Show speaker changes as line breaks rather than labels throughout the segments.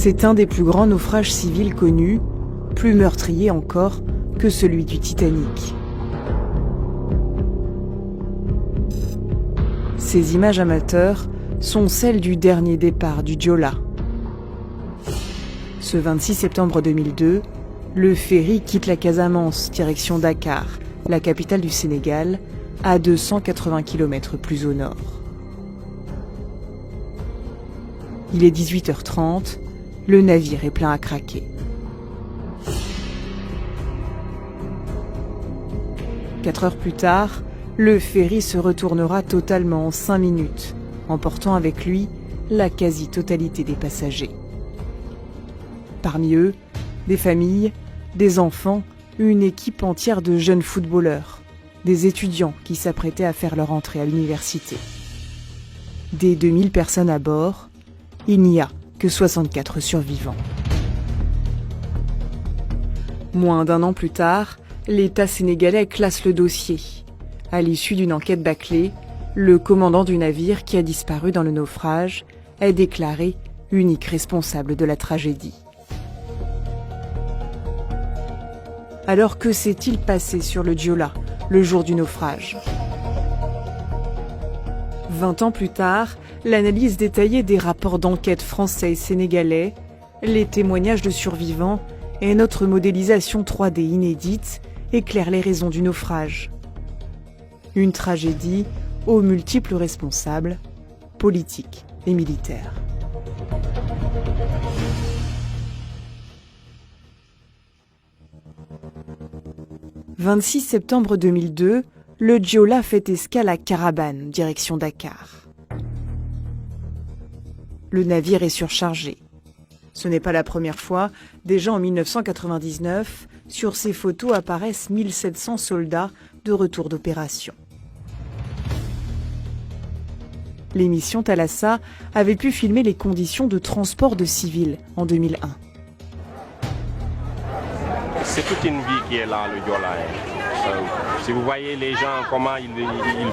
C'est un des plus grands naufrages civils connus, plus meurtrier encore que celui du Titanic. Ces images amateurs sont celles du dernier départ du Joola. Ce 26 septembre 2002, le ferry quitte la Casamance, direction Dakar, la capitale du Sénégal, à 280 km plus au nord. Il est 18h30, le navire est plein à craquer. 4 heures plus tard, le ferry se retournera totalement en 5 minutes, emportant avec lui la quasi-totalité des passagers. Parmi eux, des familles, des enfants, une équipe entière de jeunes footballeurs, des étudiants qui s'apprêtaient à faire leur entrée à l'université. Des 2000 personnes à bord, il n'y a que 64 survivants. Moins d'1 an plus tard, l'État sénégalais classe le dossier. À l'issue d'une enquête bâclée, le commandant du navire qui a disparu dans le naufrage est déclaré unique responsable de la tragédie. Alors que s'est-il passé sur le Joola le jour du naufrage ? 20 ans plus tard, l'analyse détaillée des rapports d'enquête français et sénégalais, les témoignages de survivants et notre modélisation 3D inédite éclairent les raisons du naufrage. Une tragédie aux multiples responsables, politiques et militaires. « 26 septembre 2002, le Joola fait escale à Carabane, direction Dakar. Le navire est surchargé. Ce n'est pas la première fois. Déjà en 1999, sur ces photos apparaissent 1700 soldats de retour d'opération. L'émission Thalassa avait pu filmer les conditions de transport de civils en 2001.
C'est toute une vie qui est là, le Joola. Si vous voyez les gens, comment ils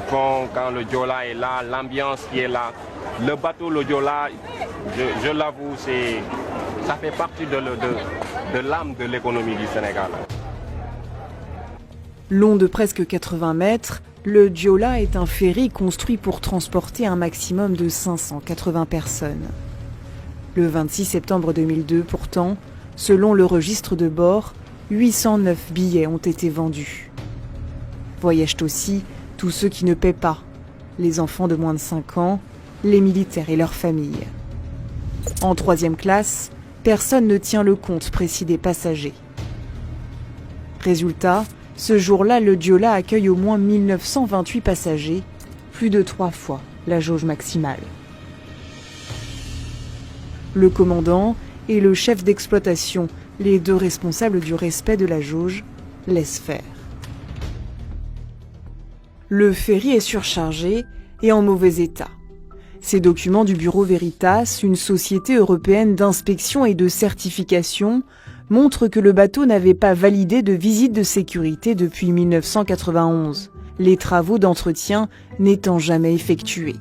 font quand le Joola est là, l'ambiance qui est là. Le bateau, le Joola, je l'avoue, ça fait partie de l'âme de l'économie du Sénégal.
Long de presque 80 mètres, le Joola est un ferry construit pour transporter un maximum de 580 personnes. Le 26 septembre 2002, pourtant, selon le registre de bord, 809 billets ont été vendus. Voyagent aussi tous ceux qui ne paient pas, les enfants de moins de 5 ans, les militaires et leurs familles. En 3e classe, personne ne tient le compte précis des passagers. Résultat, ce jour-là, le Joola accueille au moins 1928 passagers, plus de 3 fois la jauge maximale. Le commandant et le chef d'exploitation, les 2 responsables du respect de la jauge, laissent faire. Le ferry est surchargé et en mauvais état. Ces documents du Bureau Veritas, une société européenne d'inspection et de certification, montrent que le bateau n'avait pas validé de visite de sécurité depuis 1991, les travaux d'entretien n'étant jamais effectués.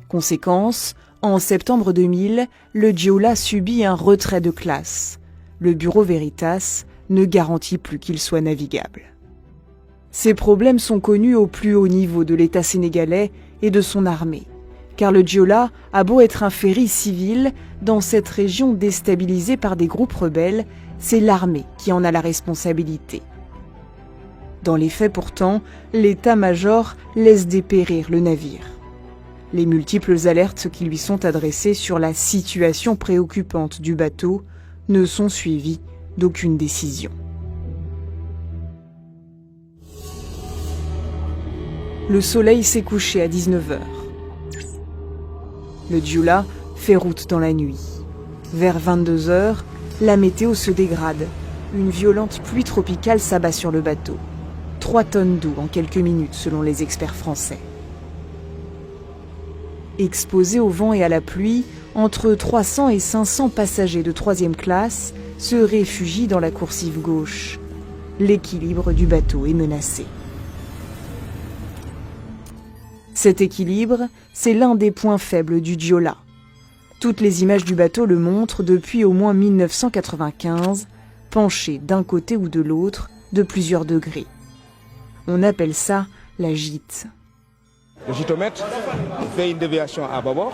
Conséquence, en septembre 2000, le Joola subit un retrait de classe. Le Bureau Veritas ne garantit plus qu'il soit navigable. Ces problèmes sont connus au plus haut niveau de l'État sénégalais et de son armée, car le Joola a beau être un ferry civil, dans cette région déstabilisée par des groupes rebelles, c'est l'armée qui en a la responsabilité. Dans les faits pourtant, l'état-major laisse dépérir le navire. Les multiples alertes qui lui sont adressées sur la situation préoccupante du bateau ne sont suivies d'aucune décision. Le soleil s'est couché à 19h. Le Joola fait route dans la nuit. Vers 22h, la météo se dégrade. Une violente pluie tropicale s'abat sur le bateau. 3 tonnes d'eau en quelques minutes selon les experts français. Exposés au vent et à la pluie, entre 300 et 500 passagers de 3e classe se réfugient dans la coursive gauche. L'équilibre du bateau est menacé. Cet équilibre, c'est l'un des points faibles du Joola. Toutes les images du bateau le montrent depuis au moins 1995, penché d'un côté ou de l'autre de plusieurs degrés. On appelle ça la gîte.
Le gîtomètre fait une déviation à bâbord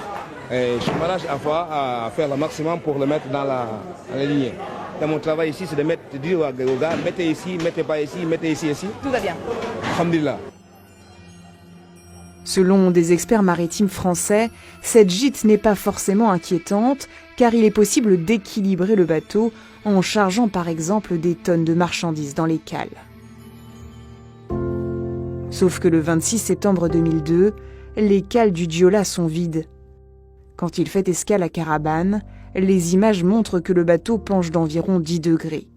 et je m'arrange à faire le maximum pour le mettre dans la lignée. Et mon travail ici, c'est de dire aux gars, mettez ici, mettez pas ici, mettez ici, ici.
Tout va bien.
Alhamdulillah.
Selon des experts maritimes français, cette gîte n'est pas forcément inquiétante car il est possible d'équilibrer le bateau en chargeant par exemple des tonnes de marchandises dans les cales. Sauf que le 26 septembre 2002, les cales du Joola sont vides. Quand il fait escale à Carabane, les images montrent que le bateau penche d'environ 10 degrés.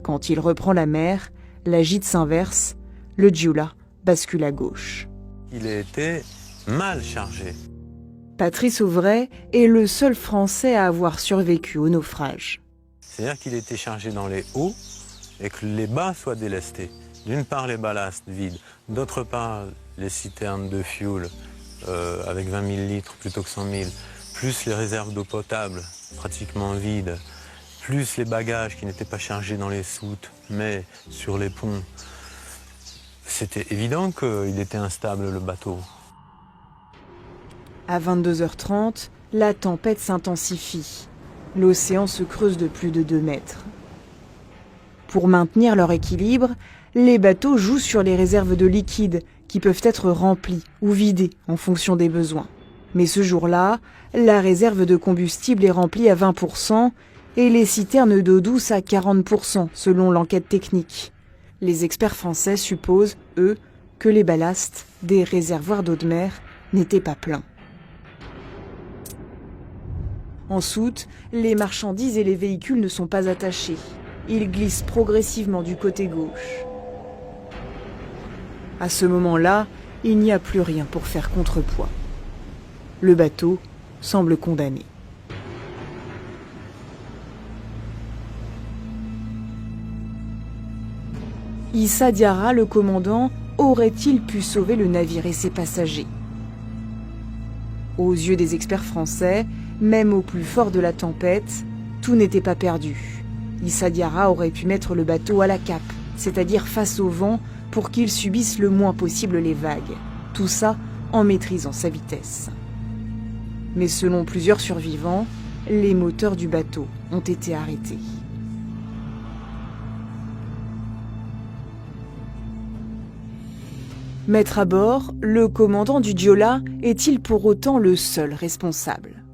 Quand il reprend la mer, la gîte s'inverse, le Joola bascule à gauche.
Il a été mal chargé.
Patrice Auvray est le seul Français à avoir survécu au naufrage.
C'est-à-dire qu'il était chargé dans les hauts et que les bas soient délestés. D'une part les ballasts vides, d'autre part les citernes de fuel avec 20 000 litres plutôt que 100 000, plus les réserves d'eau potable pratiquement vides, plus les bagages qui n'étaient pas chargés dans les soutes mais sur les ponts. C'était évident qu'il était instable le bateau.
À 22h30, la tempête s'intensifie. L'océan se creuse de plus de 2 mètres. Pour maintenir leur équilibre, les bateaux jouent sur les réserves de liquide qui peuvent être remplies ou vidées en fonction des besoins. Mais ce jour-là, la réserve de combustible est remplie à 20% et les citernes d'eau douce à 40% selon l'enquête technique. Les experts français supposent, eux, que les ballasts des réservoirs d'eau de mer n'étaient pas pleins. En soute, les marchandises et les véhicules ne sont pas attachés. Ils glissent progressivement du côté gauche. À ce moment-là, il n'y a plus rien pour faire contrepoids. Le bateau semble condamné. Issa Diarra, le commandant, aurait-il pu sauver le navire et ses passagers? Aux yeux des experts français, même au plus fort de la tempête, tout n'était pas perdu. Issa Diarra aurait pu mettre le bateau à la cape, c'est-à-dire face au vent, pour qu'il subisse le moins possible les vagues. Tout ça en maîtrisant sa vitesse. Mais selon plusieurs survivants, les moteurs du bateau ont été arrêtés. Maître à bord, le commandant du Joola est-il pour autant le seul responsable?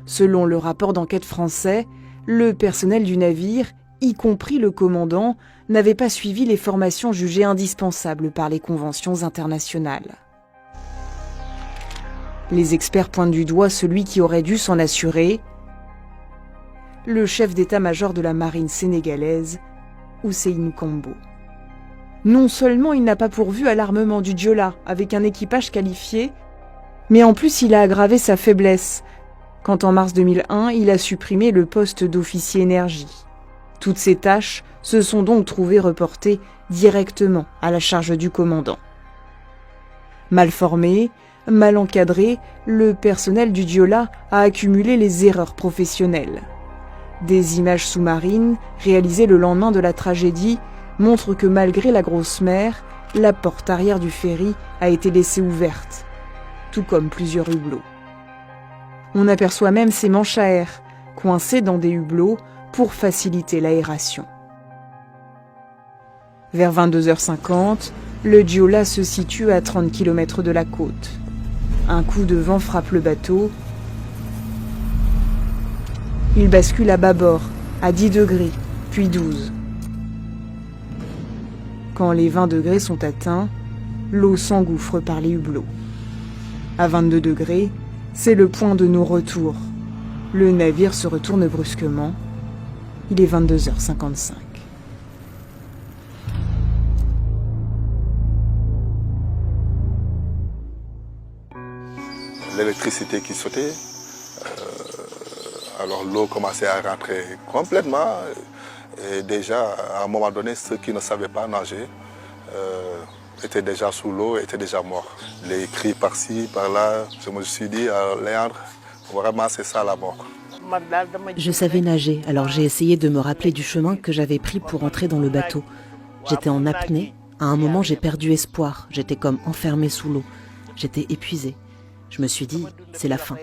Selon le rapport d'enquête français, le personnel du navire, y compris le commandant, n'avait pas suivi les formations jugées indispensables par les conventions internationales. Les experts pointent du doigt celui qui aurait dû s'en assurer, le chef d'état-major de la marine sénégalaise, Hussein Kombo. Non seulement il n'a pas pourvu à l'armement du Joola avec un équipage qualifié, mais en plus il a aggravé sa faiblesse, quand en mars 2001 il a supprimé le poste d'officier énergie. Toutes ces tâches se sont donc trouvées reportées directement à la charge du commandant. Mal formé, mal encadré, le personnel du Joola a accumulé les erreurs professionnelles. Des images sous-marines, réalisées le lendemain de la tragédie, montrent que malgré la grosse mer, la porte arrière du ferry a été laissée ouverte, tout comme plusieurs hublots. On aperçoit même ces manches à air, coincées dans des hublots pour faciliter l'aération. Vers 22h50, le Joola se situe à 30 km de la côte. Un coup de vent frappe le bateau. Il bascule à bâbord, à 10 degrés, puis 12. Quand les 20 degrés sont atteints, l'eau s'engouffre par les hublots. À 22 degrés, c'est le point de non-retour. Le navire se retourne brusquement. Il est 22h55.
L'électricité qui sautait, alors l'eau commençait à rentrer complètement. Et déjà, à un moment donné, ceux qui ne savaient pas nager étaient déjà sous l'eau, étaient déjà morts. Les cris par-ci, par-là, je me suis dit, Léandre, Vraiment, c'est ça la mort.
Je savais nager, alors j'ai essayé de me rappeler du chemin que j'avais pris pour entrer dans le bateau. J'étais en apnée. À un moment, j'ai perdu espoir. J'étais comme enfermée sous l'eau. J'étais épuisée. Je me suis dit, c'est la fin.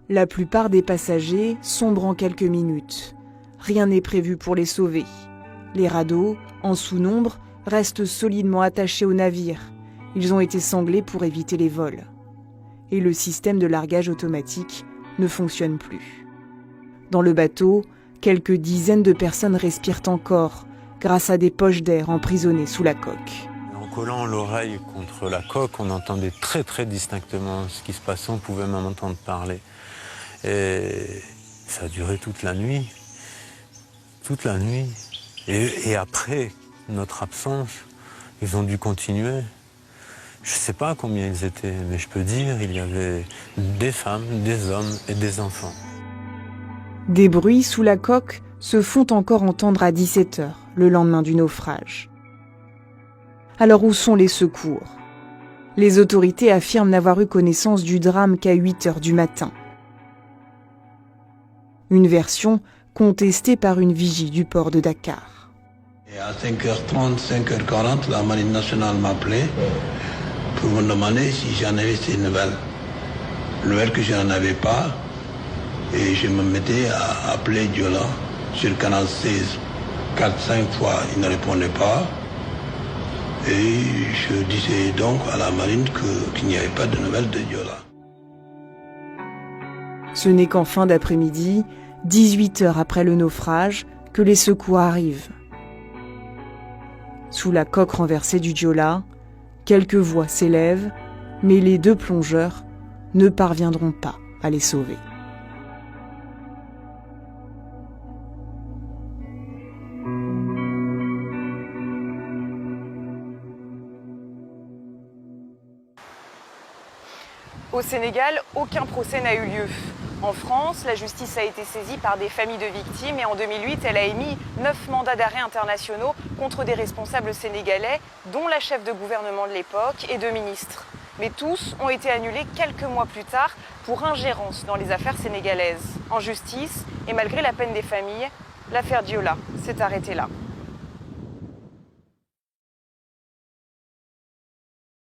La plupart des passagers sombrent en quelques minutes. Rien n'est prévu pour les sauver. Les radeaux, en sous-nombre, restent solidement attachés au navire. Ils ont été sanglés pour éviter les vols. Et le système de largage automatique ne fonctionne plus. Dans le bateau, quelques dizaines de personnes respirent encore grâce à des poches d'air emprisonnées sous la coque.
En collant l'oreille contre la coque, on entendait très très distinctement ce qui se passait, on pouvait même entendre parler. Et ça a duré toute la nuit. Toute la nuit. Et après notre absence, ils ont dû continuer. Je ne sais pas combien ils étaient, mais je peux dire qu'il y avait des femmes, des hommes et des enfants.
Des bruits sous la coque se font encore entendre à 17h, le lendemain du naufrage. Alors où sont les secours? Les autorités affirment n'avoir eu connaissance du drame qu'à 8h du matin. Une version contestée par une vigie du port de Dakar.
Et à 5h30, 5h40, la Marine nationale m'appelait pour me demander si j'en avais ces nouvelles. Nouvelles que je n'en avais pas. Et je me mettais à appeler Diola sur Canal 16. 4-5 fois, il ne répondait pas. Et je disais donc à la marine qu'il n'y avait pas de nouvelles de Diola.
Ce n'est qu'en fin d'après-midi, 18h après le naufrage, que les secours arrivent. Sous la coque renversée du Diola, quelques voix s'élèvent, mais les 2 plongeurs ne parviendront pas à les sauver.
Au Sénégal, aucun procès n'a eu lieu. En France, la justice a été saisie par des familles de victimes et en 2008, elle a émis 9 mandats d'arrêt internationaux contre des responsables sénégalais, dont la chef de gouvernement de l'époque et 2 ministres. Mais tous ont été annulés quelques mois plus tard pour ingérence dans les affaires sénégalaises. En justice, et malgré la peine des familles, l'affaire Diola s'est arrêtée là.